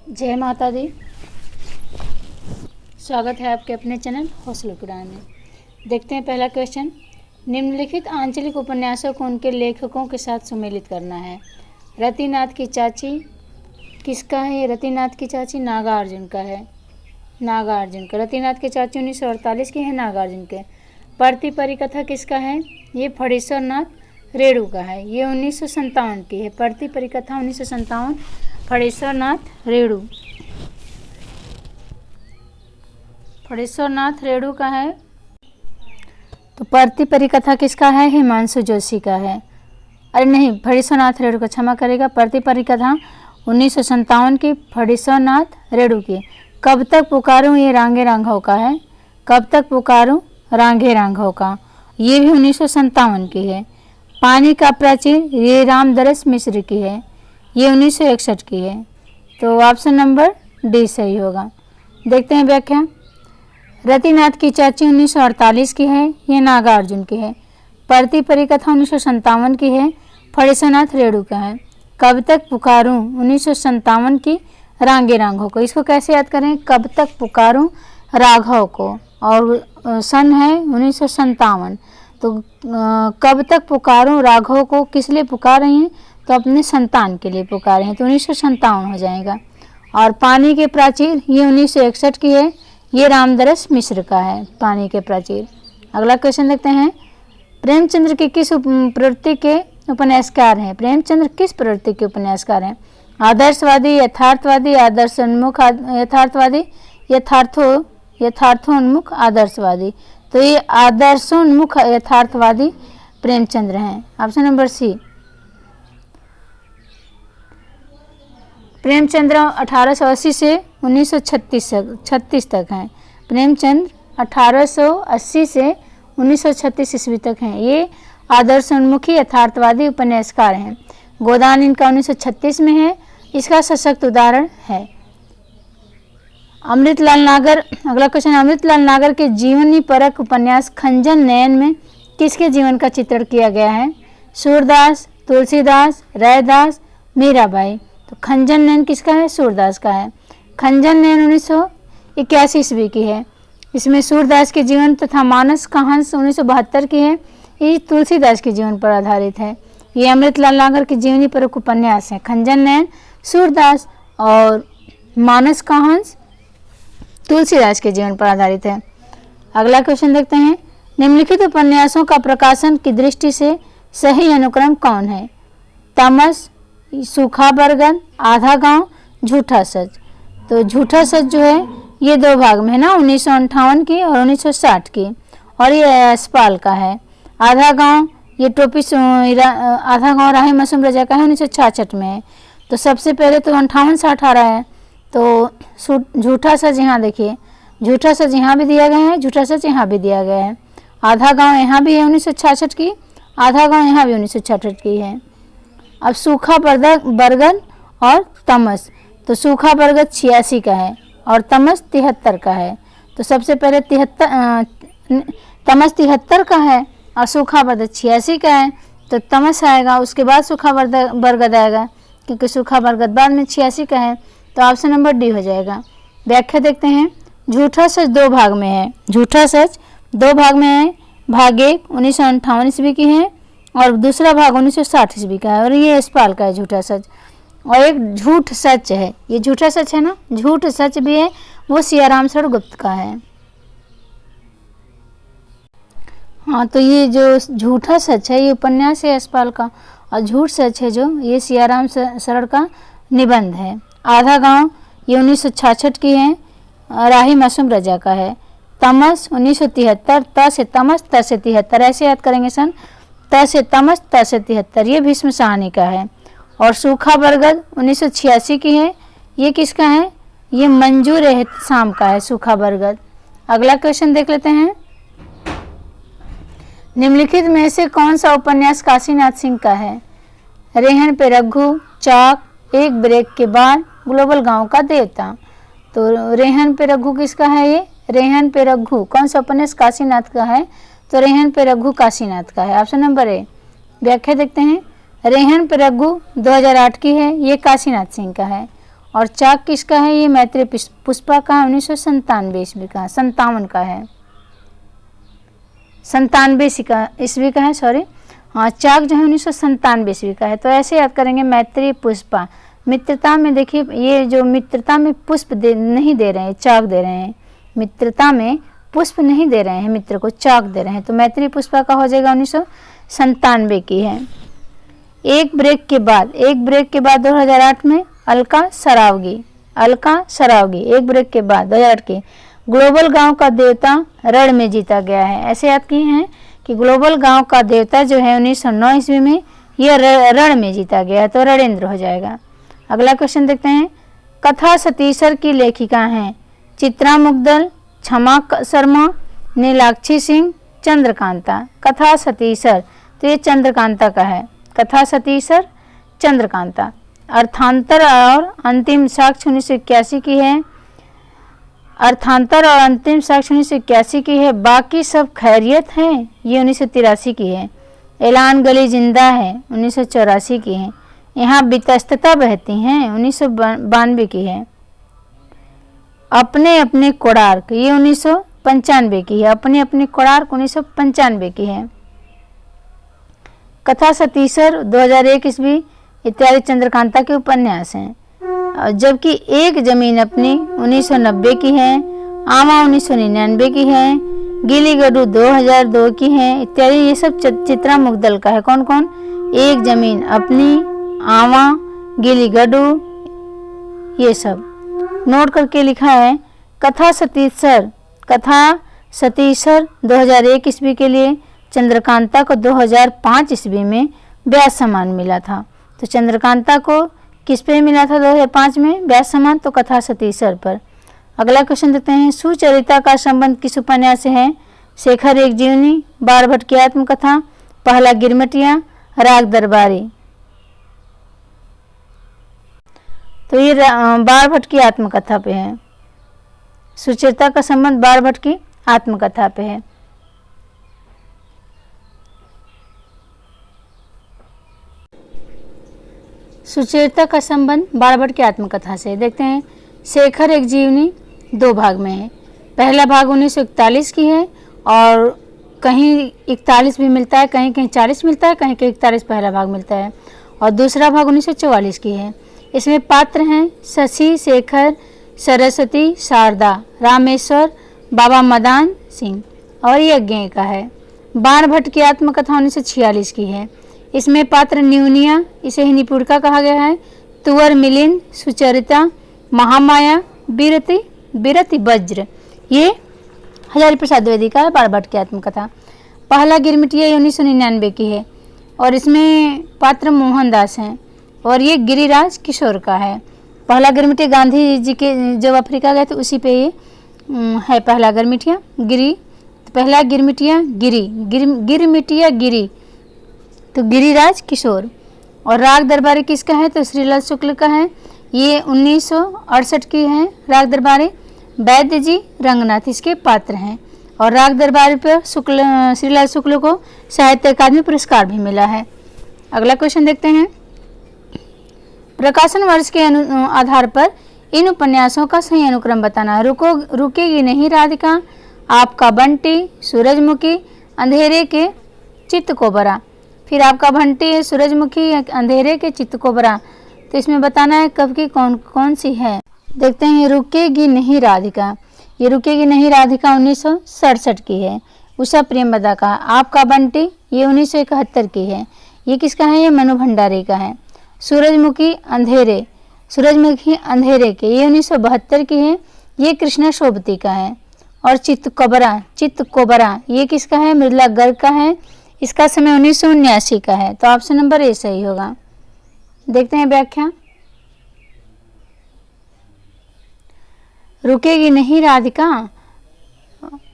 जय माता दी। स्वागत है आपके अपने चैनल हौसला कुरान में। देखते हैं पहला क्वेश्चन। निम्नलिखित आंचलिक उपन्यासों को उनके लेखकों के साथ सुमेलित करना है। रतिनाथ की चाची किसका है? ये रतिनाथ की चाची नागार्जुन का है। नागार्जुन का। रतिनाथ की चाची 1948 की है, नागार्जुन के। परती परिकथा किसका है? ये फणीश्वर नाथ रेणु का है। ये 1957 की है। परती परिकथा 1957, फणीश्वर नाथ रेणु। फणीश्वर नाथ रेणु का है। तो परती परिकथा किसका है? हिमांशु जोशी का है। अरे नहीं, फणीश्वर नाथ रेणु का, क्षमा करेगा। परती परिकथा 1957 की, फणीश्वर नाथ रेणु की। कब तक पुकारूं ये रांगे रांघव का है। कब तक पुकारूं रांगे रांघव का, ये भी 1957 की है। पानी का प्राचीर ये रामदरस मिश्र की है। ये 1961 की है। तो ऑप्शन नंबर डी सही होगा। देखते हैं व्याख्या। रतिनाथ की चाची 1948 की है। ये नागार्जुन की है। परती परिकथा 1957 की है। फणीश्वर नाथ रेणु का है। कब तक पुकारूं 1957 की, रांगे राघव को। इसको कैसे याद करें? कब तक पुकारूं राघव को, और सन है 1957। तो कब तक पुकारूं राघव को किस लिए पुकार रही हैं? तो अपने संतान के लिए पुकार रहे हैं। तो 1957 हो जाएगा। और पानी के प्राचीर ये 1961 की है। ये रामदरस मिश्र का है, पानी के प्राचीर। अगला क्वेश्चन देखते हैं। प्रेमचंद्र के किस प्रवृत्ति के उपन्यासकार हैं? प्रेमचंद्र किस प्रवृत्ति के उपन्यासकार हैं? आदर्शवादी, यथार्थवादी, आदर्शोन्मुख यथार्थवादी, यथार्थोन्मुख आदर्शवादी। तो ये आदर्शोन्मुख यथार्थवादी प्रेमचंद्र हैं। Option number C. प्रेमचंद्र 1880 से 1936 तक हैं। प्रेमचंद्र 1880 से 1936 ईस्वी तक हैं। ये आदर्शोन्मुखी यथार्थवादी उपन्यासकार हैं। गोदान इनका 1936 में है। इसका सशक्त उदाहरण है अमृतलाल नागर। अगला क्वेश्चन। अमृतलाल नागर के जीवनी परक उपन्यास खंजन नयन में किसके जीवन का चित्रण किया गया है? सूरदास, तुलसीदास, रैदास, मीराबाई। तो खंजन नयन किसका है? सूरदास का है। खंजन नयन 1981 ईस्वी की है। इसमें सूरदास के जीवन तथा मानस कहांस 1972 की है। ये तुलसीदास के जीवन पर आधारित है। ये अमृतलाल नागर की जीवनी परक उपन्यास है। खंजन नयन सूरदास और मानस कहांस तुलसीदास के जीवन पर आधारित है। अगला क्वेश्चन देखते हैं। निम्नलिखित उपन्यासों का प्रकाशन की दृष्टि से सही अनुक्रम कौन है? तमस, सूखा बरगद, आधा गांव, झूठा सच। तो झूठा सच जो है ये दो भाग में है ना, 1958 की और 1960 की। और ये यशपाल का है। आधा गांव ये आधा गांव राही मासूम रजा का है, 1966 में है। तो सबसे पहले तो 58-60 आ रहा है। तो झूठा सच यहाँ देखिए, झूठा सच यहाँ भी दिया गया है, झूठा सच यहाँ भी दिया गया है। आधा गांव यहाँ भी है 1966 की, आधा गांव यहाँ भी 1966 की है। अब सूखा बरगद और तमस। तो सूखा बरगद 86 का है और तमस 73 का है। तो सबसे पहले तमस 73 का है और सूखा बरगद 86 का है। तो तमस आएगा, उसके बाद सूखा बरगद आएगा, क्योंकि सूखा बरगद बाद में 86 का है। तो ऑप्शन नंबर डी हो जाएगा। व्याख्या देखते हैं। झूठा सच दो भाग में है। झूठा सच दो भाग में है। भाग 1 1958 ईस्वी की है और दूसरा भाग 1960 ईस्वी का है। और ये यशपाल का है झूठा सच। और एक झूठ सच है, ये झूठा सच है ना, झूठ सच भी है, वो सियाराम शरण गुप्त का है। हाँ, तो ये जो झूठा सच है ये उपन्यास है यशपाल का, और झूठ सच है जो ये सियाराम शरण का निबंध है। आधा गांव ये 1966 की है, राही मासूम रजा का है। तमस 1973, त से तमस, त से 73, ऐसे याद करेंगे सन, त से तमस, त से 73, ये भीष्म साहनी का है। और सूखा बरगद 1986 की है। ये किसका है? ये मंजूर एहतसाम का है, सूखा बरगद। अगला क्वेश्चन देख लेते हैं। निम्नलिखित में से कौन सा उपन्यास काशीनाथ सिंह का है? रेहन पे रघु, चाक, एक ब्रेक के बाद, ग्लोबल गांव का देवता। तो रेहन पे रघु किसका है? ये रेहन पे रघु कौन सा उपन्यास काशीनाथ का है? तो रेहन पे रघु काशीनाथ का है। Option number A. व्याख्या देखते हैं। रेहन पे रघु 2008 की है, ये काशीनाथ सिंह का है। और चाक किसका है? ये मैत्रेय पुष्पा का 1997 ईस्वी का, 57 का है, 97 ईस्वी का है, सॉरी। हाँ, चाक जो है 1997 ईस्वी का है। तो ऐसे याद करेंगे, मैत्रेय पुष्पा। मित्रता में देखिए, ये जो मित्रता में पुष्प नहीं दे रहे हैं, चाक दे रहे हैं। मित्रता में पुष्प नहीं दे रहे हैं, मित्र को चाक दे रहे हैं। तो मैत्रेय पुष्पा का हो जाएगा 1997 की है। एक ब्रेक के बाद 2008 में अलका सरावगी, एक ब्रेक के बाद 2008 के ग्लोबल गांव का देवता रण में जीता गया है। ऐसे याद किए हैं कि ग्लोबल गांव का देवता जो है 1909 ईस्वी में यह रण में जीता गया है, तो रणेंद्र हो जाएगा। अगला क्वेश्चन देखते हैं। कथा सतीसर की लेखिका हैं चित्रा मुग्दल, क्षमा शर्मा, नीलाक्षी सिंह, चंद्रकांता। कथा सतीसर, तो ये चंद्रकांता का है। कथा सतीसर, चंद्रकांता। अर्थांतर और अंतिम साक्ष्य 1981 की है। अर्थांतर और अंतिम साक्ष्य 1981 की है। बाकी सब खैरियत है, ये 1983 की है। ऐलान गली जिंदा है, 1984 की है। यहाँ वितस्तता बहती हैं, 1992 की है। अपने अपने कोणार्क, ये 1995 की है। अपने अपने कोणार्क 1995 की है। कथा सतीसर 2001 ईस्वी इत्यादि चंद्रकांता के उपन्यास हैं। जबकि एक जमीन अपनी 1990 की है, आमा 1999 की है, गीली गड्डू 2002 की है इत्यादि। ये सब चित्रा मुग्दल का है। कौन कौन? एक जमीन अपनी, आमा, गीली गड्डू, ये सब नोट करके लिखा है। कथा सतीसर 2001 ईस्वी के लिए, चंद्रकांता को 2005 ईस्वी में व्यास सम्मान मिला था। तो चंद्रकांता को किस पे मिला था 2005 में व्यास सम्मान? तो कथा सतीसर पर। अगला क्वेश्चन देते हैं। सुचरिता का संबंध किस उपन्यास से है? शेखर एक जीवनी, बारभट्ट की आत्मकथा, पहला गिरमिटिया, राग दरबारी। तो ये बारभट्ट की आत्मकथा पे है। सुचरिता का संबंध बारभट्ट की आत्मकथा पे है। सुचरिता का संबंध बारभट्ट की आत्मकथा से। देखते हैं। शेखर एक जीवनी 2 भाग में है। पहला भाग 1941 की है और कहीं 41 भी मिलता है, कहीं कहीं 40 मिलता है, कहीं कहीं 41 पहला भाग मिलता है। और दूसरा भाग 1944 की है। इसमें पात्र हैं शशि, शेखर, सरस्वती, शारदा, रामेश्वर, बाबा मदान सिंह और यज्ञ का है। बारभट्ट की आत्मकथा 1946 की है। इसमें पात्र न्यूनिया, इसे ही निपुणिका कहा गया है, तुअर मिलिंद, सुचरिता, महामाया, बीरति वज्र। ये हजारी प्रसाद द्विवेदी का है बारभट्ट की आत्मकथा। पहला गिरमिटिया 1999 की है और इसमें पात्र मोहनदास हैं और ये गिरिराज किशोर का है। पहला गिरमिटिया गांधी जी के जब अफ्रीका गए तो उसी पे ये है पहला गिरमिटिया। पहला गिरमिटिया गिरमिटिया गिरी, तो गिरिराज किशोर। और राग दरबारी किसका है? तो श्रीलाल शुक्ल का है। ये 1968 की है राग दरबारी। वैद्य जी रंगनाथ इसके पात्र हैं। और राग दरबारी पर श्रीलाल शुक्ल को साहित्य अकादमी पुरस्कार भी मिला है। अगला क्वेश्चन देखते हैं। प्रकाशन वर्ष के आधार पर इन उपन्यासों का सही अनुक्रम बताना। रुकेगी नहीं राधिका, आपका बंटी, सूरजमुखी, अंधेरे के चित्त को बरा। फिर आपका बंटी, सूरजमुखी, अंधेरे के चित्त को बरा। तो इसमें बताना है कब की कौन सी है। देखते हैं। रुकेगी नहीं राधिका, ये रुकेगी नहीं राधिका 1967 की है, उषा प्रेमदा का। आपका बंटी ये 1971 की है, ये किसका है? ये मनु भंडारी का है। सूरजमुखी अंधेरे के ये 1972 की है, ये कृष्णा शोभती का है। और चित्त कोबरा ये किसका है? मृदुला गर्ग का है, इसका समय 1979 का है। तो ऑप्शन नंबर ए सही होगा। देखते हैं व्याख्या। रुकेगी नहीं राधिका,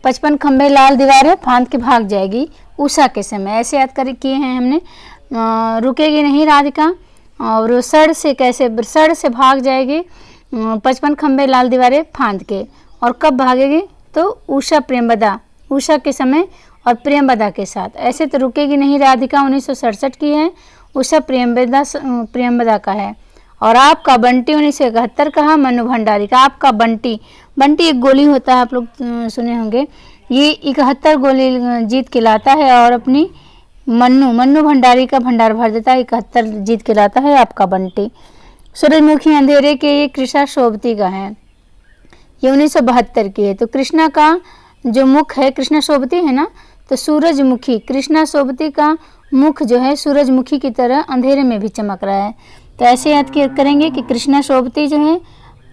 55 खंबे लाल दीवारें फांद के भाग जाएगी उषा के समय, ऐसे याद कर किए हैं हमने। रुकेगी नहीं राधिका और सड़ से भाग जाएगी 55 खंबे लाल दीवारें फांद के। और कब भागेगी? तो उषा के समय और प्रेमदा के साथ। ऐसे तो रुकेगी नहीं राधिका 1967 की है, उषा प्रेमदा का है। और आपका बंटी 1971 कहा मनु भंडारी का। आपका बंटी, बंटी एक गोली होता है, आप लोग सुने होंगे। ये 71 गोली जीत के लाता है और अपनी मन्नू भंडारी का भंडार भर देता है। 71 जीत के लाता है आपका बंटी। सूरजमुखी अंधेरे के ये कृष्णा सोबती का है, ये 1972 की है। तो कृष्णा का जो मुख है, कृष्णा सोबती है ना, तो सूरजमुखी, कृष्णा सोबती का मुख जो है सूरजमुखी की तरह अंधेरे में भी चमक रहा है। तो ऐसे याद करेंगे कि कृष्णा सोबती जो है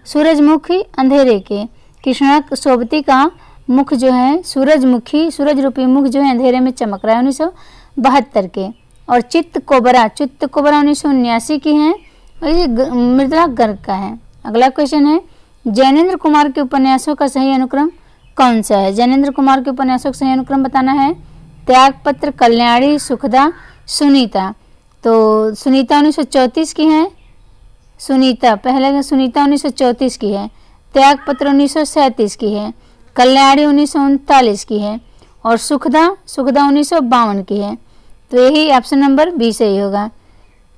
सूरजमुखी अंधेरे के, कृष्णा सोबती का मुख जो है सूरजमुखी, सूरज रूपी मुख जो है अंधेरे में चमक रहा है, 1972 के। और चित्त कोबरा 1979 की है और ये मृदुला गर्ग का है। अगला क्वेश्चन है, जैनेन्द्र कुमार के उपन्यासों का सही अनुक्रम कौन सा है? जैनेन्द्र कुमार के उपन्यासों का सही अनुक्रम बताना है। त्यागपत्र, कल्याणी, सुखदा, सुनीता। तो सुनीता 1934 की है, सुनीता पहले सुनीता 1934 की है, त्यागपत्र 1937 की है, कल्याणी 1939 की है और सुखदा 1952 की है। तो यही ऑप्शन नंबर बी सही होगा।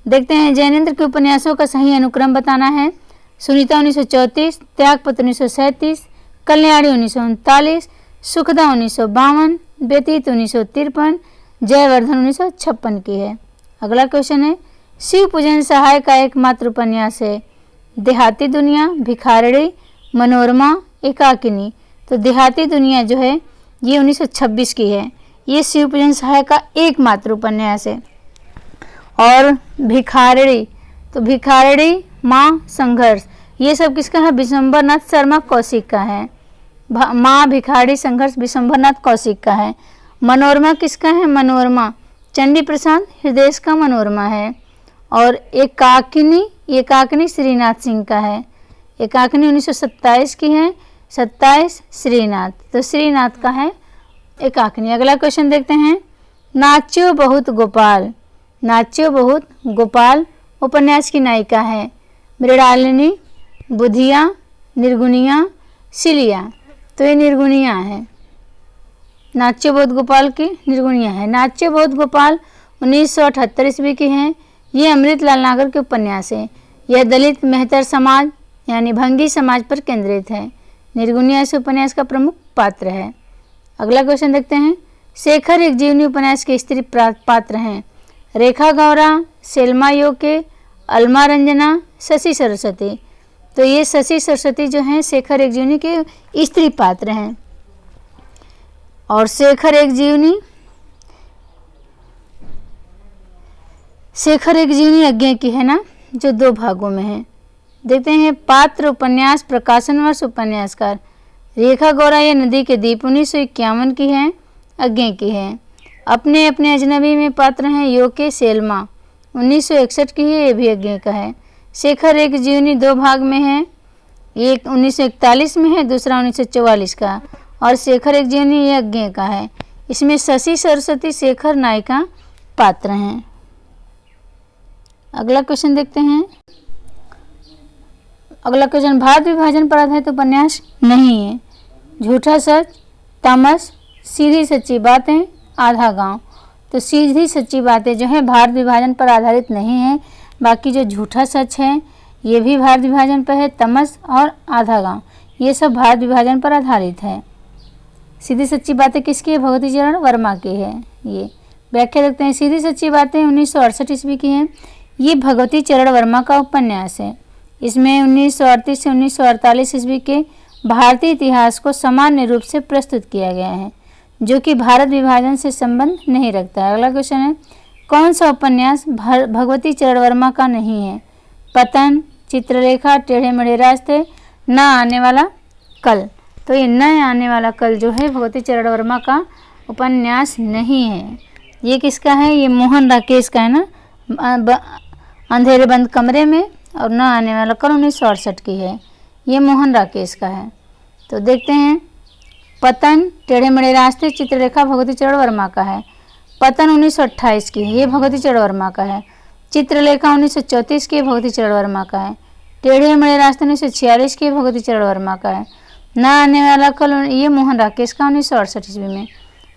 देखते हैं जैनेन्द्र के उपन्यासों का सही अनुक्रम बताना है। सुनीता 1934, त्यागपत्र 1937, कल्याणी 1939, सुखदा 1952, व्यतीत 1953, जयवर्धन 1956 की है। अगला क्वेश्चन है, शिव पूजन सहाय का एकमात्र उपन्यास है। देहाती दुनिया, भिखारड़ी, मनोरमा, एकाकिनी। तो देहाती दुनिया जो है ये 1926 की है, ये शिव पूजन सहाय का एकमात्र उपन्यास है। और भिखारड़ी, तो भिखारड़ी, माँ, संघर्ष, ये सब किसका है? विशंबरनाथ शर्मा कौशिक का है। माँ, भिखारी, संघर्ष विशंबरनाथ कौशिक का है। मनोरमा किसका है? मनोरमा चंडी प्रसाद हृदय का मनोरमा है। और एकाकिनी श्रीनाथ सिंह का है। एकाकिनी 1927 की है, 27 श्रीनाथ, तो श्रीनाथ का है एकाकिनी। अगला क्वेश्चन देखते हैं, नाच्यो बहुत गोपाल, नाच्यो बहुत गोपाल उपन्यास की नायिका है। मृणालिनी, बुधिया, निर्गुणिया, सिलिया। तो ये निर्गुणिया है, नाच्यो बहुत गोपाल की निर्गुणिया है। नाच्यो बहुत गोपाल 1978 ईस्वी की है, ये अमृतलाल नागर के उपन्यास है। यह दलित मेहतर समाज यानी भंगी समाज पर केंद्रित है। निर्गुणिया इस उपन्यास का प्रमुख पात्र है। अगला क्वेश्चन देखते हैं, शेखर एक जीवनी उपन्यास के स्त्री पात्र हैं। रेखा गौरा, सेल्मा योके, अलमा रंजना, शशि सरस्वती। तो ये शशि सरस्वती जो हैं शेखर एक जीवनी के स्त्री पात्र हैं। और शेखर एक जीवनी यज्ञ की है ना, जो 2 भागों में है। देखते हैं पात्र, उपन्यास, प्रकाशन वर्ष, उपन्यासकार। रेखा गौरा ये नदी के द्वीप 1951 की है, अज्ञे की है। अपने अपने अजनबी में पात्र हैं योके, सेल्मा 1961 की है, ये भी अज्ञे का है। शेखर एक जीवनी 2 भाग में है, एक 1941 में है, दूसरा 1944 का। और शेखर एक जीवनी ये अज्ञे का है। इसमें शशि सरस्वती शेखर नायिका पात्र हैं। अगला क्वेश्चन देखते हैं, अगला क्वेश्चन, भारत विभाजन पर आधारित उपन्यास नहीं है। झूठा सच, तमस, सीधी सच्ची बातें, आधा गांव। तो सीधी सच्ची बातें जो है भारत विभाजन पर आधारित नहीं है। बाकी जो झूठा सच है ये भी भारत विभाजन पर है, तमस और आधा गांव ये सब भारत विभाजन पर आधारित है। सीधी सच्ची बातें किसकी है? भगवती चरण वर्मा की है। ये व्याख्या देखते हैं, सीधी सच्ची बातें 1968 ईस्वी की है। ये भगवती चरण वर्मा का उपन्यास है। इसमें 1938 से 1948 ईस्वी के भारतीय इतिहास को सामान्य रूप से प्रस्तुत किया गया है, जो कि भारत विभाजन से संबंध नहीं रखता है। अगला क्वेश्चन है, कौन सा उपन्यास भगवती चरण वर्मा का नहीं है? पतन, चित्रलेखा, टेढ़े मेढ़े रास्ते, न आने वाला कल। तो ये न आने वाला कल जो है भगवती चरण वर्मा का उपन्यास नहीं है। ये किसका है? ये मोहन राकेश का है ना, अंधेरे बंद कमरे में, और न आने वाला कल 1968 की है, ये मोहन राकेश का है। तो देखते हैं, पतन, टेढ़े मेढ़े रास्ते, चित्रलेखा भगवती चरण वर्मा का है। पतन 1928 की है, ये भगवती चरण वर्मा का है। चित्रलेखा 1934 की भगवती चरण वर्मा का है। टेढ़े मेढ़े रास्ते 1946 की भगवती चरण वर्मा का है। न आने वाला कल ये मोहन राकेश का 1968 ईस्वी में।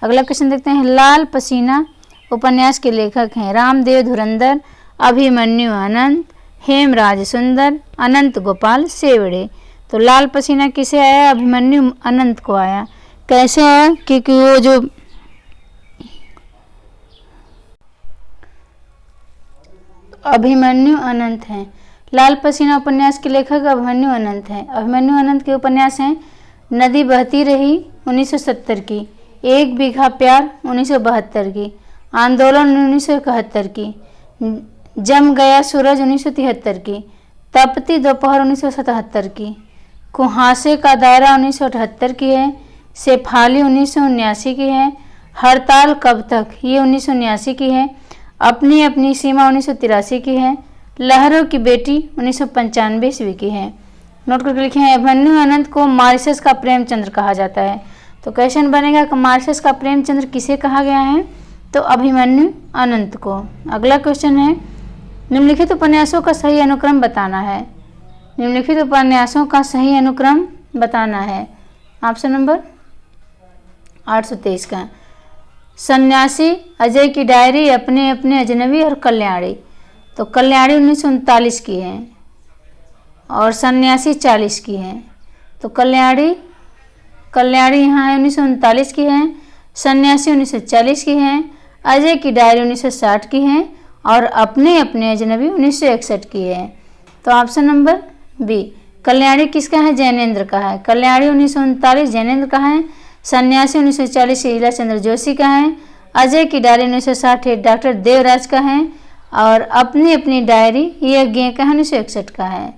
अगला क्वेश्चन देखते हैं, लाल पसीना उपन्यास के लेखक हैं रामदेव धुरंधर, अभिमन्यु अनंत, हेमराज सुंदर, अनंत गोपाल सेवड़े। तो लाल पसीना किसे आया? अभिमन्यु अनंत को आया। कैसे आया? क्योंकि वो जो अभिमन्यु अनंत हैं। लाल पसीना उपन्यास के लेखक अभिमन्यु अनंत हैं। अभिमन्यु अनंत के उपन्यास हैं नदी बहती रही 1970 की, एक बीघा प्यार 1972 की, आंदोलन 1971 की, जम गया सूरज 1973 की, तपती दोपहर 1977 की, कुहासे का दायरा 1978 की है, शेफाली 1979 की है, हड़ताल कब तक ये 1979 की है, अपनी अपनी सीमा 1983 की है, लहरों की बेटी 1995 ईस्वी की है। नोट करके लिखे हैं। अभिमन्यु अनंत को मॉरिशस का प्रेमचंद्र कहा जाता है। तो क्वेश्चन बनेगा कि मॉरिशस का प्रेमचंद्र किसे कहा गया है? तो अभिमन्यु अनंत को। अगला क्वेश्चन है निम्नलिखित उपन्यासों का सही अनुक्रम बताना है। निम्नलिखित उपन्यासों का सही अनुक्रम बताना है। ऑप्शन नंबर 823 का सन्यासी, अजय की डायरी, अपने अपने अजनबी और कल्याणी। तो कल्याणी 1939 की है और सन्यासी 40 की है। तो कल्याणी यहाँ है 1939 की है, सन्यासी 1940 की है, अजय की डायरी 1960 की है और अपने अपने अजनबी 1961 की है। तो ऑप्शन नंबर बी कल्याणी किसका है? जैनेन्द्र का है। कल्याणी 1939 जैनेन्द्र का है, सन्यासी 1940 शीला चंद्र जोशी का है, अजय की डायरी 1960 डॉक्टर देवराज का है और अपनी अपनी डायरी ये अज्ञेय का है 1961 का है।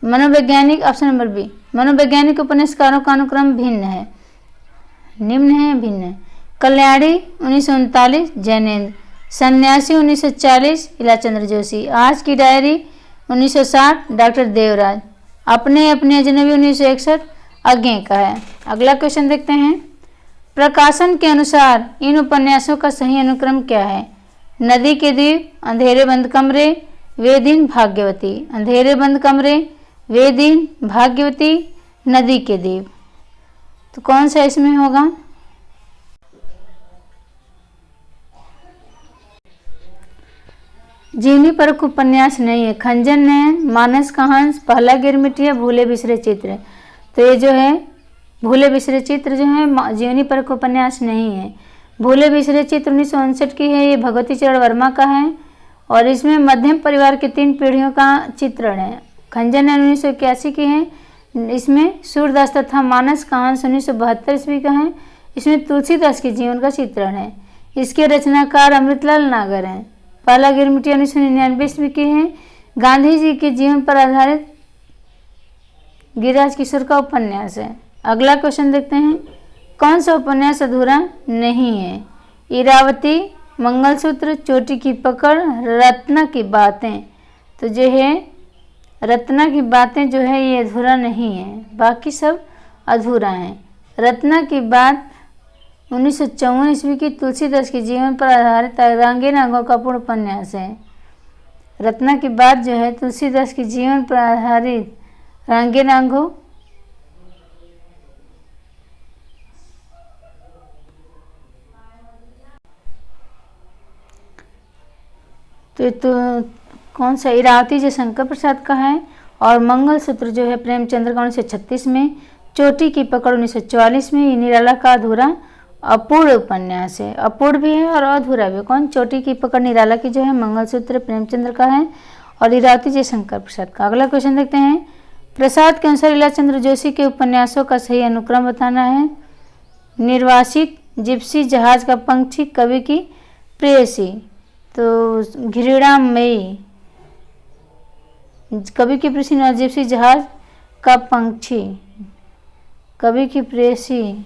मनोवैज्ञानिक ऑप्शन नंबर बी मनोवैज्ञानिक उपन्यासकारों का अनुक्रम भिन्न है, निम्न है भिन्न। कल्याणी 1939 जैनेन्द्र, सन्यासी 1940 इलाचंद्र जोशी, आज की डायरी 1960 डॉक्टर देवराज, अपने अपने अजनबी 1961 अज्ञेय का है। अगला क्वेश्चन देखते हैं। प्रकाशन के अनुसार इन उपन्यासों का सही अनुक्रम क्या है? नदी के द्वीप, अंधेरे बंद कमरे, वे दिन, भाग्यवती। अंधेरे बंद कमरे, वे दिन, भाग्यवती, नदी के द्वीप। तो कौन सा इसमें होगा? जीवनी परक उपन्यास नहीं है। खंजन नयन, मानस का हंस, पहला गिरमिटिया, भूले बिसरे चित्र। तो ये जो है भूले बिसरे चित्र जो है जीवनी परक उपन्यास नहीं है। भूले बिसरे चित्र 1959 की है, ये भगवती चरण वर्मा का है और इसमें मध्यम परिवार के 3 पीढ़ियों का चित्रण है। खंजन नयन 1981 की है, इसमें सूरदास तथा मानस का हंस 1972 ईस्वी का है, इसमें तुलसीदास के जीवन का चित्रण है। इसके रचनाकार अमृतलाल नागर हैं। पहला गिरमिटिया 1999 ईस्वी की है, गांधी जी के जीवन पर आधारित गिरिराज किशोर का उपन्यास है। अगला क्वेश्चन देखते हैं। कौन सा उपन्यास अधूरा नहीं है? इरावती, मंगलसूत्र, चोटी की पकड़, रत्ना की बातें। तो जो है रत्ना की बातें जो है ये अधूरा नहीं है, बाकी सब अधूरा है। रत्ना की बात 1954 ईस्वी की तुलसीदास के जीवन पर आधारित रांगे नांगों का पूर्ण उपन्यास है। रत्ना की बात जो है तुलसीदास के जीवन पर आधारित रांगे नांगो तो कौन सा? इरावती जो शंकर प्रसाद का है और मंगलसूत्र जो है प्रेमचंद्र का 1936 में, चोटी की पकड़ 1944 में, ये निराला का अधूरा अपूर्ण उपन्यास है। अपूर्ण भी है और अधूरा भी। कौन? चोटी की पकड़ निराला की जो है, मंगलसूत्र प्रेमचंद्र का है और इरावती जय शंकर प्रसाद का। अगला क्वेश्चन देखते हैं। प्रसाद के अनुसार इलाचंद्र जोशी के उपन्यासों का सही अनुक्रम बताना है। निर्वासित, जिप्सी, जहाज का पंछी, कवि की प्रेयसी। तो घृणामयी, कवि की प्रेयसी और जिप्सी, जहाज का पंछी, कवि की प्रेयसी।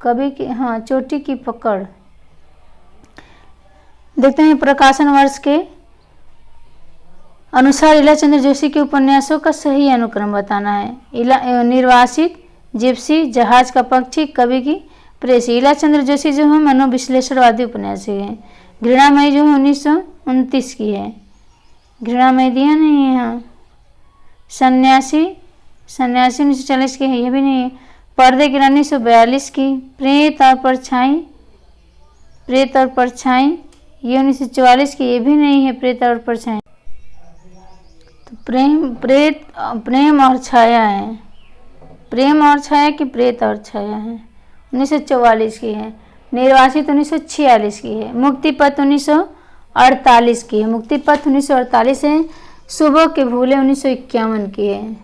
कवि की चोटी की पकड़। देखते हैं प्रकाशन वर्ष के अनुसार इलाचंद्र जोशी के उपन्यासों का सही अनुक्रम बताना है। निर्वासित, जिप्सी, जहाज का पक्षी, कवि की प्रेयसी। इलाचंद्र जोशी जो है मनोविश्लेषणवादी उपन्यासी है। घृणामयी जो है 1929 की है। घृणामयी दिया नहीं है यहाँ। सन्यासी 1940 की है, ये भी नहीं है। पर्दे की रानी 1942 की। प्रेत और परछाई प्रेत और परछाई, ये 1944 की, ये भी नहीं है प्रेत और परछाई। तो प्रेम और छाया है, प्रेम और छाया की प्रेत और छाया है, 1944 की है। निर्वासित 1946 की है। मुक्तिपथ 1948 की है, मुक्तिपथ 1948 है। सुबह के भूले 1951 की है।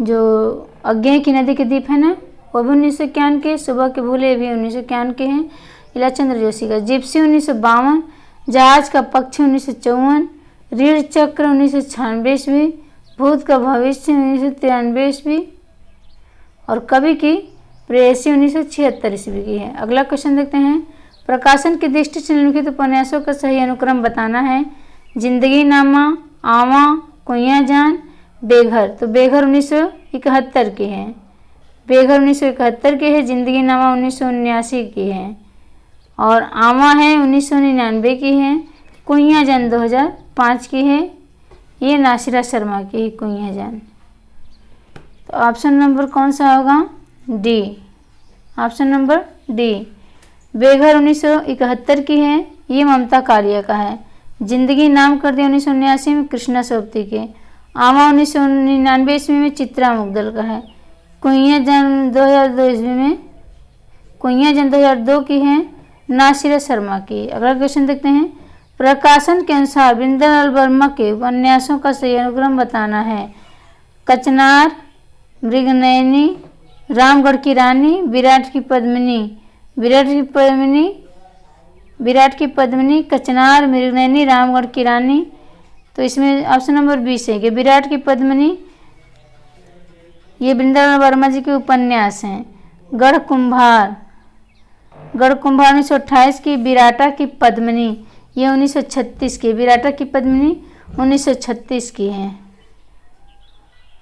जो अज्ञेय की नदी के द्वीप है ना, वो भी 1951 के, सुबह के भूले भी 1951 के हैं, इलाचंद्र जोशी का। जिप्सी 1952, जहाज का पक्षी 1954, रीढ़ चक्र 1996, भूत का भविष्य 1993 ईस्वी, और कवि की प्रेयसी 1976 ईस्वी की है। अगला क्वेश्चन देखते हैं। प्रकाशन की दृष्टि से निम्नलिखित उपन्यासों का सही अनुक्रम बताना है। जिंदगी नामा, आवा, कुइयाँ जान, बेघर। तो बेघर 1971 की है, बेघर 1971 की है। जिंदगी नामा 1979 की है, और आवा है 1999 की है। कुइयाँ जान 2005 की है, ये नासिरा शर्मा की है कुइयाँ जान। तो ऑप्शन नंबर कौन सा होगा? D, option number D. बेघर 1971 की है, ये ममता कालिया का है। जिंदगी नाम कर दिया 1979 में कृष्णा सोबती के। आमा 1999 ईस्वी में चित्रा मुगदल का है। कुइयाँ जान 2002 ईस्वी में, कुइयाँ जान 2002 की है, नासिरा शर्मा की। अगला क्वेश्चन देखते हैं। प्रकाशन के अनुसार वृंदालाल वर्मा के उपन्यासों का सही अनुक्रम बताना है। कचनार, मृगनयनी, रामगढ़ की रानी, विराट की पद्मिनी, विराट की पद्मिनी, कचनार, मृगनयनी, रामगढ़ की रानी। तो इसमें ऑप्शन नंबर 20 है कि विराट की पद्मिनी, ये वृंदावन वर्मा जी के उपन्यास हैं। गढ़ कुंभार 1928 की। विराटा की पद्मिनी, ये 1936 की। विराटा की पद्मिनी 1936 की है।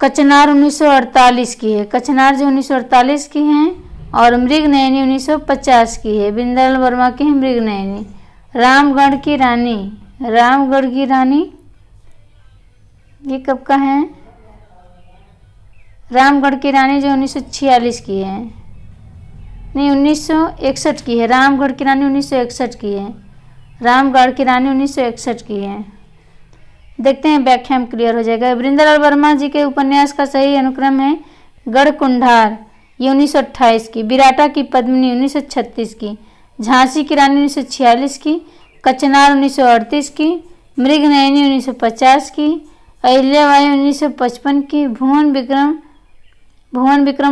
कचनार 1948 की है, कचनार जो 1948 की हैं, और मृगनयनी 1950 की है। वृंदावन वर्मा की है मृगनयनी। रामगढ़ की रानी, रामगढ़ की रानी ये कब का है? रामगढ़ की रानी जो 1946 की है, नहीं 1961 की है। रामगढ़ की रानी 1961 की है, रामगढ़ की रानी 1961 की है। देखते हैं, व्याख्या में क्लियर हो जाएगा। वृंदालाल वर्मा जी के उपन्यास का सही अनुक्रम है। गढ़ कुंभार ये 1928 की, विराटा की पद्मिनी 1936 की, झांसी की रानी 1946 की, कचनार 1938 की, मृगनयनी 1950 की, अहिल्याबाई 1955 की, भुवन विक्रम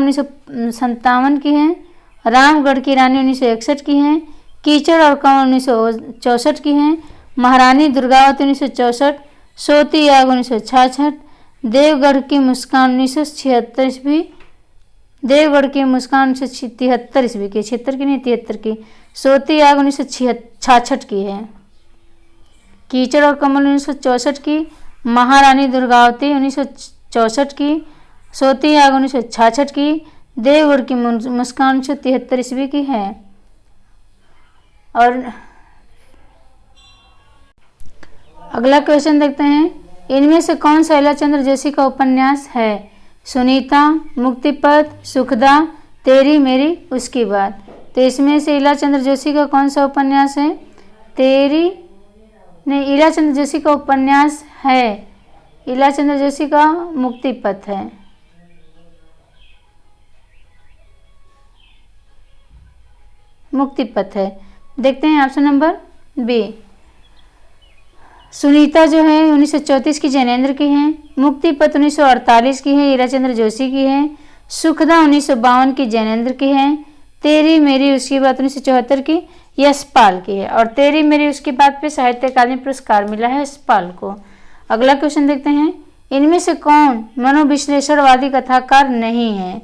1957 की है, रामगढ़ की रानी 1961 की है, कीचड़ और कंवर 1964 की है, महारानी दुर्गावती 1964, सोती आग 1966, देवगढ़ की मुस्कान 1976 ईस्वी, देवगढ़ की मुस्कान 1973 ईस्वी की, 76 की नहीं 73 की, सोती आग 1966 की है, कीचड़ और कमल 1964 की, महारानी दुर्गावती 1964 की, सोती आग 1966 की, देवगढ़ की मुस्कान 1973 ईस्वी की है। और अगला क्वेश्चन देखते हैं। इनमें से कौन सा इलाचंद्र जोशी का उपन्यास है? सुनीता, मुक्तिपथ, सुखदा, तेरी मेरी उसकी बात। तो इसमें से इलाचंद्र जोशी का कौन सा उपन्यास है? तेरी नहीं, इलाचंद्र जोशी का उपन्यास है, इलाचंद्र जोशी का मुक्तिपथ है। मुक्तिपथ है। देखते हैं ऑप्शन नंबर बी। सुनीता जो है 1934 की जैनेन्द्र की है, मुक्तिपथ 1948 की है, इलाचंद्र जोशी की है, सुखदा 1952 की जैनेन्द्र की है, तेरी मेरी उसकी बात 1974 की यशपाल की है, और तेरी मेरी उसकी बात पे साहित्य अकादमी पुरस्कार मिला है यशपाल को। अगला क्वेश्चन देखते हैं। इनमें से कौन मनोविश्लेषणवादी कथाकार नहीं है?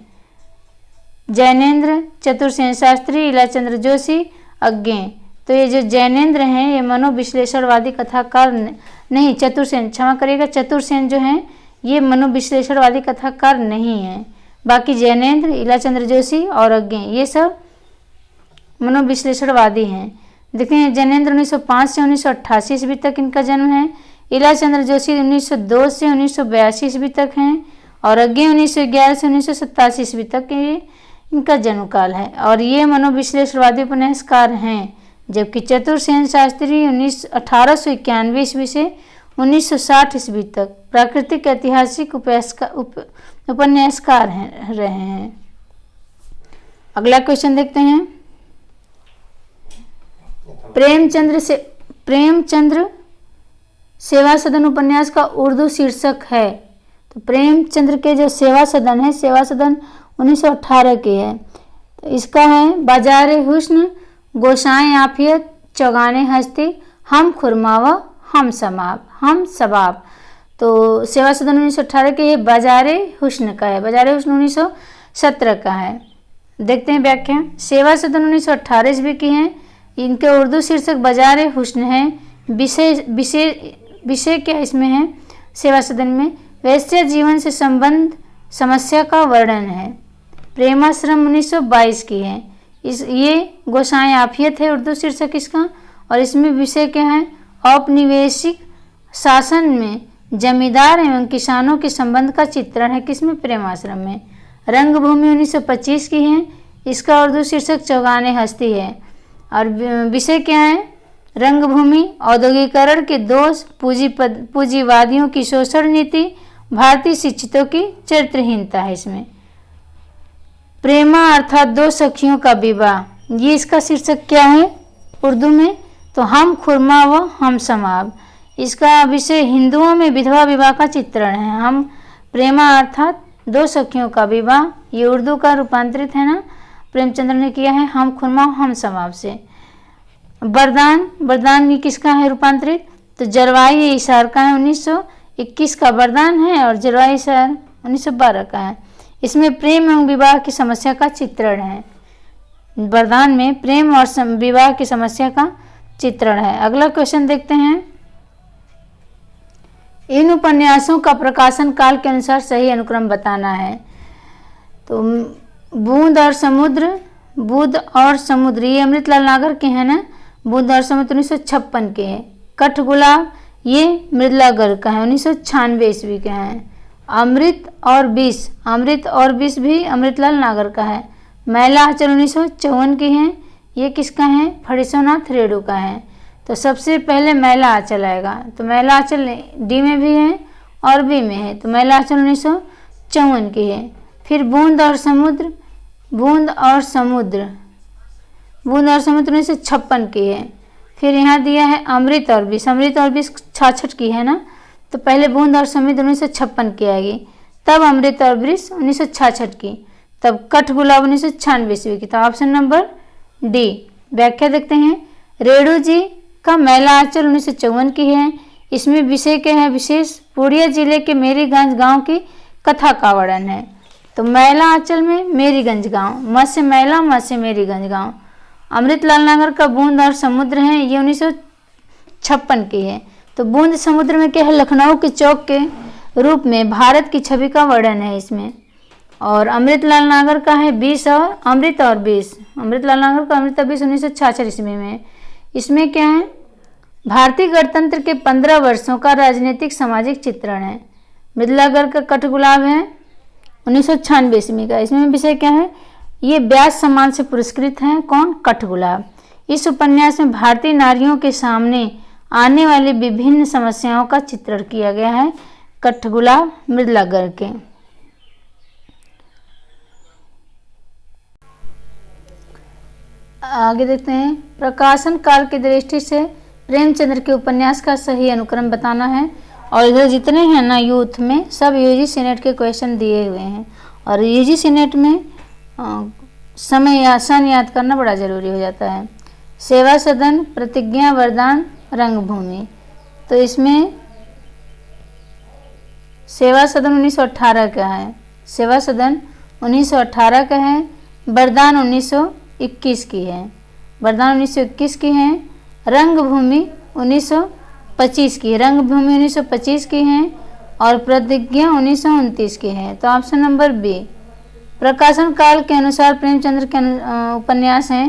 जैनेन्द्र, चतुरसेन शास्त्री, इलाचंद्र जोशी, अज्ञेय। तो ये जो जैनेन्द्र हैं ये मनोविश्लेषणवादी कथाकार नहीं, चतुरसेन क्षमा करिएगा, चतुरसेन जो हैं ये मनोविश्लेषणवादी कथाकार नहीं है। बाकी जैनेन्द्र, इलाचंद्र जोशी और अज्ञेय ये सब मनोविश्लेषणवादी हैं। देखते हैं, जैनेन्द्र 1905 से 1988 ईस्वी तक इनका जन्म है, इलाचंद्र जोशी 1902 से 1982 ईस्वी तक हैं, और अज्ञेय 1911 से 1987 ईस्वी तक इनका जन्मकाल है। और ये मनोविश्लेषणवादी उपन्यासकार हैं। जबकि चतुर्सेन शास्त्री 1891 ईस्वी से 1960 ईस्वी तक प्राकृतिक ऐतिहासिक उपन्यासकार रहे हैं। अगला क्वेश्चन देखते हैं। प्रेमचंद्र सेवा सदन उपन्यास का उर्दू शीर्षक है। तो प्रेमचंद्र के जो सेवा सदन है, सेवा सदन 1918 की है। तो इसका है बाजारे हुस्न, गोसाएं आफियत, चौगाने हस्ती, हम खुरमा व हम सबाब। तो सेवा सदन 1918 के, ये बाजारे हुस्न का है। बाजारे हुस्न 1917 का है। देखते हैं व्याख्या। सेवा सदन 1918 ईस्वी की है। इनके उर्दू शीर्षक बाजारे हुस्न है। विषय क्या इसमें है सेवा सदन में? वैश्य जीवन से संबंध समस्या का वर्णन है। प्रेमाश्रम 1922 की है। ये गोसाएं आफियत है उर्दू शीर्षक इसका। और इसमें विषय क्या है? औपनिवेशिक शासन में जमींदार एवं किसानों के संबंध का चित्रण है। किसमें? प्रेमाश्रम में। रंगभूमि 1925 की है। इसका उर्दू शीर्षक चौगाने हस्ती है। और विषय क्या है? रंगभूमि, औद्योगिकरण के दोष, पूंजीवादियों की शोषण नीति, भारतीय शिक्षितों की चरित्रहीनता है इसमें। प्रेमा अर्थात दो सखियों का विवाह, ये इसका शीर्षक क्या है उर्दू में? तो हम खुरमा व हम समाब। इसका विषय हिंदुओं में विधवा विवाह का चित्रण है। हम प्रेमा अर्थात दो सखियों का विवाह, ये उर्दू का रूपांतरित है ना, प्रेमचंद्र ने किया है हम खुरमा हम समाब से। बरदान ये किसका है रूपांतरित? तो जरवाई इशार का है, 1921 का बरदान है और जरवाई इशार 1912 का है। इसमें प्रेम एवं विवाह की समस्या का चित्रण है। बरदान में प्रेम और विवाह की समस्या का चित्रण है। अगला क्वेश्चन देखते हैं। इन उपन्यासों का प्रकाशन काल के अनुसार सही अनुक्रम बताना है। तो बूंद और समुद्र ये अमृतलाल नागर के हैं ना। बूंद और समुद्र 1956 के हैं। कठगुलाब ये मृदुला गर्ग का है, 1996 ईस्वी के हैं। अमृत और विष भी अमृतलाल नागर का है। मैला आंचल 1954 की है। ये किसका है? फणीश्वरनाथ रेणु का है। तो सबसे पहले मैला आंचल आएगा। तो मैला आंचल डी में भी है और बी में है। तो मैला आंचल 1954 की है। फिर बूंद और समुद्र 1956 की है। फिर यहाँ दिया है अमृत और विष 66 की है ना। तो पहले बूंद और समुद्र 1956 की आएगी, तब अमृत और विष 1966 की, तब कठगुलाब 1996 ईस्वी की। तो ऑप्शन नंबर डी। व्याख्या देखते हैं। रेणु जी का मैला आंचल 1954 की है। इसमें विषय क्या है? विशेष पूर्णिया जिले के मेरीगंज गांव की कथा का वर्णन है। तो मैला आंचल में मेरीगंज गांव, म से मैला म से मेरीगंज गांव। अमृतलाल नागर का बूंद और समुद्र है, ये 1956 की है। तो बूंद समुद्र में क्या है? लखनऊ के चौक के रूप में भारत की छवि का वर्णन है इसमें। और अमृतलाल नागर का है अमृत और विष। अमृतलाल नागर का अमृत और विष 1966 ईस्वी में। इसमें क्या है? भारतीय गणतंत्र के 15 वर्षों का राजनीतिक सामाजिक चित्रण है। मृदुला गर्ग का कठगुलाब है 1996 ईस्वी का। इसमें विषय क्या है? ये व्यास सम्मान से पुरस्कृत हैं। कौन? कठगुलाब। इस उपन्यास में भारतीय नारियों के सामने आने वाली विभिन्न समस्याओं का चित्रण किया गया है। कठगुलाब मृदुला गर्ग के। आगे देखते हैं। प्रकाशन काल की दृष्टि से प्रेमचंद्र के उपन्यास का सही अनुक्रम बताना है। और इधर जितने हैं ना यूथ में, सब यूजीसी नेट के क्वेश्चन दिए हुए हैं। और यूजीसी नेट में समय आसान याद करना बड़ा ज़रूरी हो जाता है। सेवा सदन, प्रतिज्ञा, वरदान, रंगभूमि। तो इसमें सेवा सदन 1918 का है। सेवा सदन 1918 का है। वरदान 1921 की है। वरदान 1921 की है। रंगभूमि 1925 की है। रंगभूमि 1925 की है। और प्रतिज्ञा 1929 की है। तो ऑप्शन नंबर बी। प्रकाशन काल के अनुसार प्रेमचंद्र के उपन्यास हैं।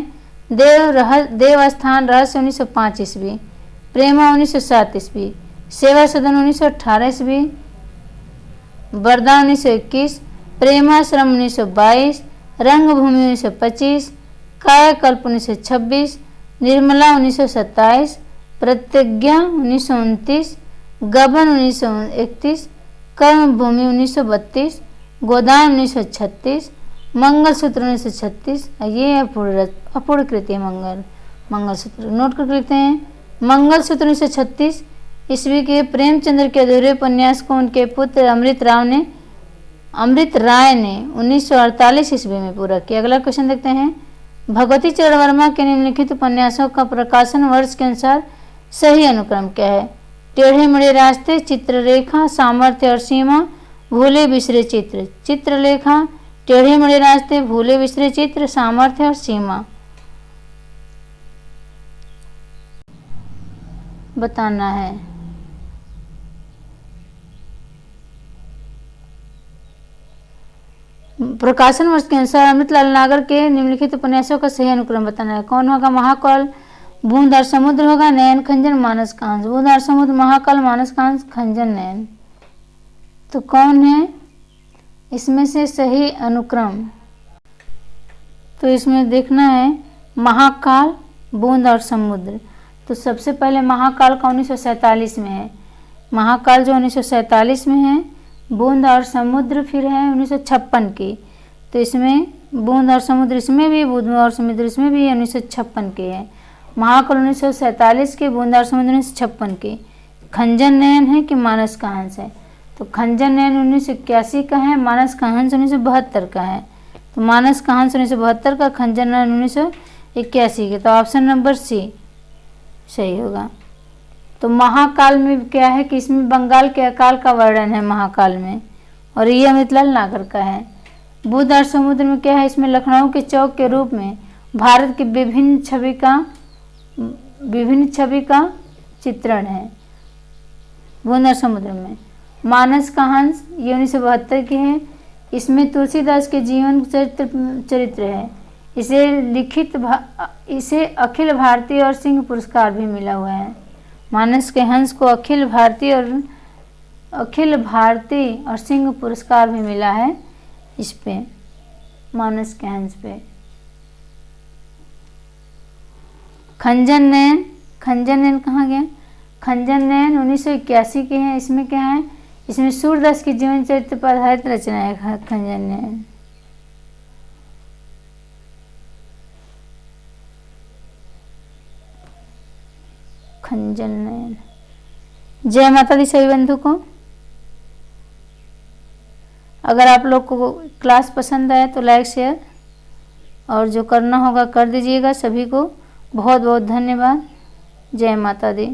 देवस्थान रहस्य 1905 ईस्वी, प्रेमा 1907 ईस्वी, सेवा सदन 1918 ईस्वी, वरदान 1921, प्रेमाश्रम 1922, रंगभूमि 1925, कायाकल्प 1926, निर्मला 1927, प्रतिज्ञा 1929, गबन 1931, कर्मभूमि 1932, गोदान 1936, मंगलसूत्र 1936। ये अपूर्णकृत मंगलसूत्र नोट कर लेते हैं। मंगलसूत्र 1936 ईस्वी के प्रेमचंद्र के अधूरे उपन्यास को उनके पुत्र अमृत राय ने 1948 ईस्वी में पूरा किया। अगला क्वेश्चन देखते हैं। भगवती चरण वर्मा के निम्नलिखित उपन्यासों का प्रकाशन वर्ष के अनुसार सही अनुक्रम क्या है? टेढ़े मेढ़े रास्ते, चित्रलेखा, सामर्थ्य और सीमा, भूले बिसरे चित्र। चित्रलेखा, टेढ़े मेढ़े रास्ते, भूले बिसरे चित्र, सामर्थ्य और सीमा बताना है। प्रकाशन वर्ष के अनुसार अमृतलाल नागर के निम्नलिखित उपन्यासों का सही अनुक्रम बताना है। कौन होगा? महाकाल, बूंद और समुद्र होगा, नयन, खंजन, मानस कांस। बूंद और समुद्र, महाकाल, मानस कांस, खंजन, नयन। तो कौन है इसमें से सही अनुक्रम? तो इसमें देखना है महाकाल, बूंद और समुद्र। तो सबसे पहले महाकाल का 1947 में है, महाकाल जो 1947 में है। बूंद और समुद्र फिर है 1956 की। तो इसमें बूंद और समुद्र इसमें भी, बूंद और समुद्र इसमें भी 1956 के है। महाकाल 1947 के, बूंद और समुद्र 1956 के। खंजन नयन है कि मानस का हंस है? तो खंजन नयन 1981 का है, मानस का हंस 1972 का है। तो मानस का हंस 1972 का, खंजन नयन 1981 के। तो ऑप्शन नंबर सी सही होगा। तो महाकाल में क्या है कि इसमें बंगाल के अकाल का वर्णन है महाकाल में, और ये अमृतलाल नागर का है। बुध और समुद्र में क्या है? इसमें लखनऊ के चौक के रूप में भारत की विभिन्न छवि का चित्रण है बुध और समुद्र में। मानस का हंस ये 1972 की है। इसमें तुलसीदास के जीवन चरित्र है। इसे अखिल भारतीय और सिंह पुरस्कार भी मिला हुआ है। मानस के हंस को अखिल भारतीय और सिंह पुरस्कार भी मिला है इस पे, मानस के हंस पे। खंजन नयन कहाँ गया? खंजन नयन 1981 के हैं। इसमें क्या है? इसमें सूरदास के जीवन चरित्र पर आधारित रचना है खंजन नयन। खंजन नयन। जय माता दी सभी बंधु को। अगर आप लोग को क्लास पसंद आए तो लाइक शेयर और जो करना होगा कर दीजिएगा। सभी को बहुत बहुत धन्यवाद। जय माता दी।